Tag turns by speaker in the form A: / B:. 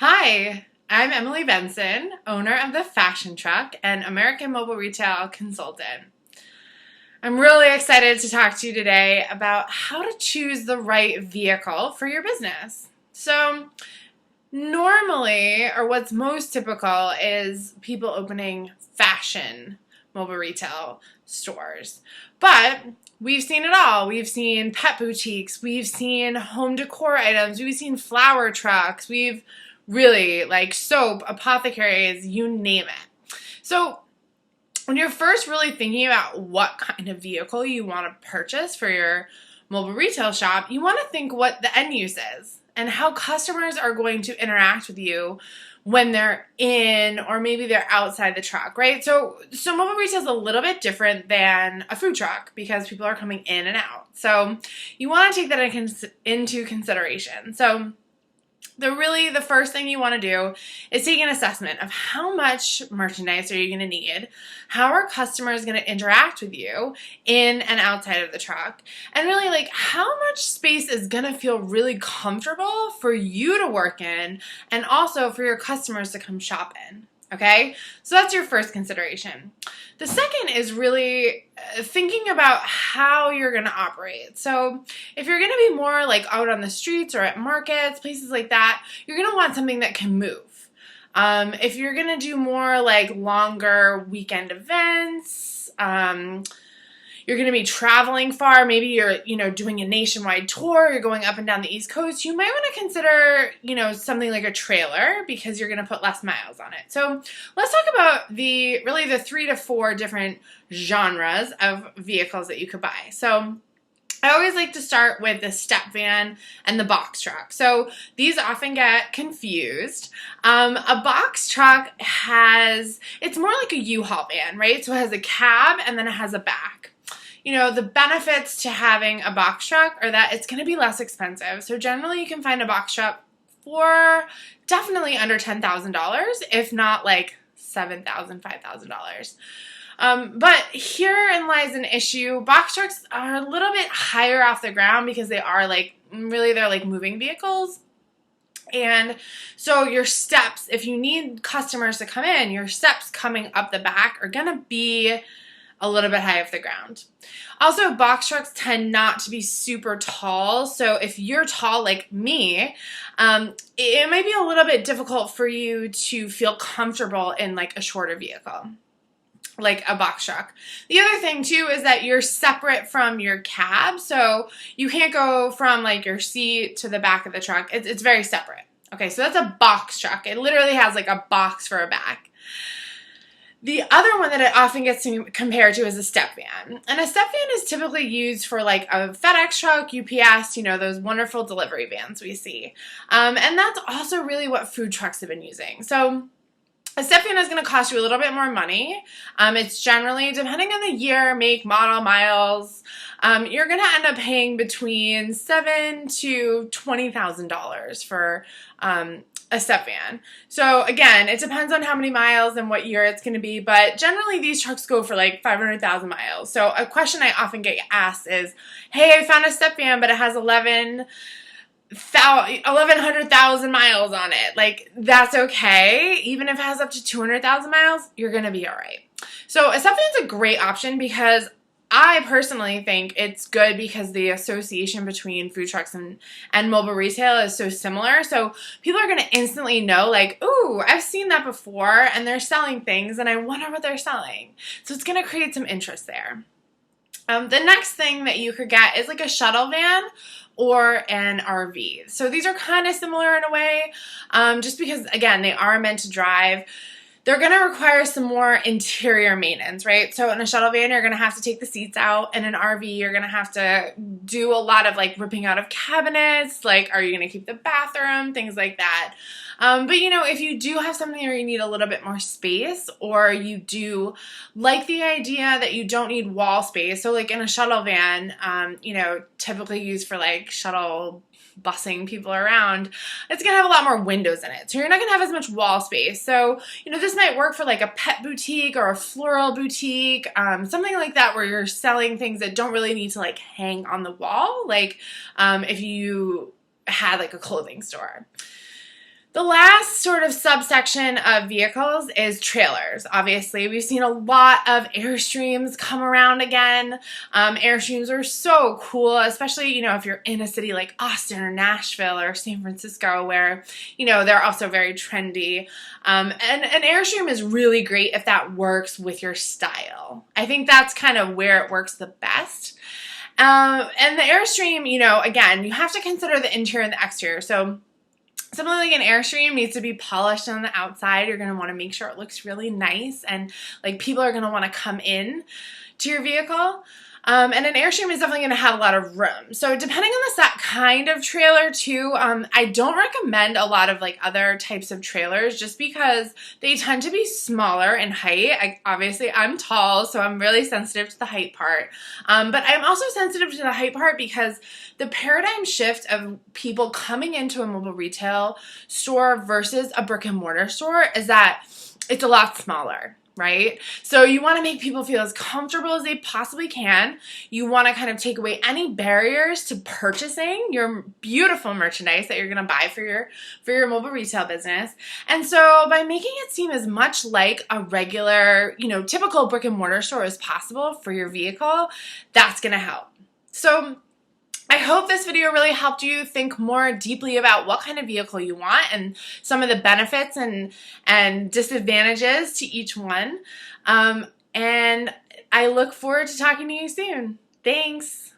A: Hi, I'm Emily Benson, owner of the Fashion Truck and American Mobile Retail Consultant. I'm really excited to talk to you today about how to choose the right vehicle for your business. So, normally, or what's most typical, is people opening fashion mobile retail stores. But we've seen it all. We've seen pet boutiques, we've seen home decor items, we've seen flower trucks, we've really like soap, apothecaries, you name it. So when you're first really thinking about what kind of vehicle you want to purchase for your mobile retail shop, you want to think what the end use is and how customers are going to interact with you when they're in or maybe they're outside the truck, right? So mobile retail is a little bit different than a food truck because people are coming in and out. So you want to take that into consideration. So the first thing you want to do is take an assessment of how much merchandise are you going to need, how are customers going to interact with you in and outside of the truck, and really like how much space is going to feel really comfortable for you to work in and also for your customers to come shop in. Okay, so that's your first consideration. The second is really thinking about how you're going to operate. So if you're going to be more like out on the streets or at markets, places like that, you're going to want something that can move. If you're going to do more like longer weekend events, you're going to be traveling far, maybe you're, doing a nationwide tour, you're going up and down the East Coast, you might want to consider, something like a trailer because you're going to put less miles on it. So let's talk about the 3 to 4 different genres of vehicles that you could buy. So I always like to start with the step van and the box truck. So these often get confused. A box truck it's more like a U-Haul van, right? So it has a cab and then it has a back. The benefits to having a box truck are that it's going to be less expensive. So generally you can find a box truck for definitely under $10,000, if not like $7,000, $5,000. But herein lies an issue. Box trucks are a little bit higher off the ground because they're like moving vehicles. And so your steps, if you need customers to come in, your steps coming up the back are going to be a little bit high off the ground. Also, box trucks tend not to be super tall. So if you're tall like me, it might be a little bit difficult for you to feel comfortable in like a shorter vehicle, like a box truck. The other thing too is that you're separate from your cab. So you can't go from like your seat to the back of the truck. It's very separate. Okay, so that's a box truck. It literally has like a box for a back. The other one that it often gets compared to is a step van. And a step van is typically used for like a FedEx truck, UPS, those wonderful delivery vans we see. And that's also really what food trucks have been using. So a step van is going to cost you a little bit more money. It's generally, depending on the year, make, model, miles, you're going to end up paying between $7,000 to $20,000 for a step van. So again, it depends on how many miles and what year it's going to be, but generally these trucks go for like 500,000 miles. So a question I often get asked is, hey, I found a step van, but it has 1,100,000 miles on it. Like, that's okay. Even if it has up to 200,000 miles, you're going to be all right. So a step van is a great option because I personally think it's good because the association between food trucks and mobile retail is so similar. So people are going to instantly know like, ooh, I've seen that before and they're selling things and I wonder what they're selling. So it's going to create some interest there. The next thing that you could get is like a shuttle van or an RV. So these are kind of similar in a way, just because, again, they are meant to drive. They're going to require some more interior maintenance, right? So in a shuttle van, you're going to have to take the seats out. In an RV, you're going to have to do a lot of like ripping out of cabinets. Like, are you going to keep the bathroom? Things like that. But if you do have something where you need a little bit more space or you do like the idea that you don't need wall space. So like in a shuttle van, typically used for like shuttle busing people around, it's going to have a lot more windows in it. So you're not going to have as much wall space. So, this might work for like a pet boutique or a floral boutique, something like that where you're selling things that don't really need to like hang on the wall. Like if you had like a clothing store. The last sort of subsection of vehicles is trailers. Obviously, we've seen a lot of Airstreams come around again. Airstreams are so cool, especially, if you're in a city like Austin or Nashville or San Francisco where, they're also very trendy. And an Airstream is really great if that works with your style. I think that's kind of where it works the best. And the Airstream, again, you have to consider the interior and the exterior. So something like an Airstream needs to be polished on the outside. You're going to want to make sure it looks really nice and like people are going to want to come in to your vehicle. And an Airstream is definitely going to have a lot of room. So depending on the kind of trailer too, I don't recommend a lot of like other types of trailers just because they tend to be smaller in height. Obviously I'm tall, so I'm really sensitive to the height part. But I'm also sensitive to the height part because the paradigm shift of people coming into a mobile retail store versus a brick and mortar store is that it's a lot smaller. Right? So you want to make people feel as comfortable as they possibly can. You want to kind of take away any barriers to purchasing your beautiful merchandise that you're going to buy for your mobile retail business. And so by making it seem as much like a regular, typical brick and mortar store as possible for your vehicle, that's going to help. So I hope this video really helped you think more deeply about what kind of vehicle you want and some of the benefits and disadvantages to each one. And I look forward to talking to you soon. Thanks.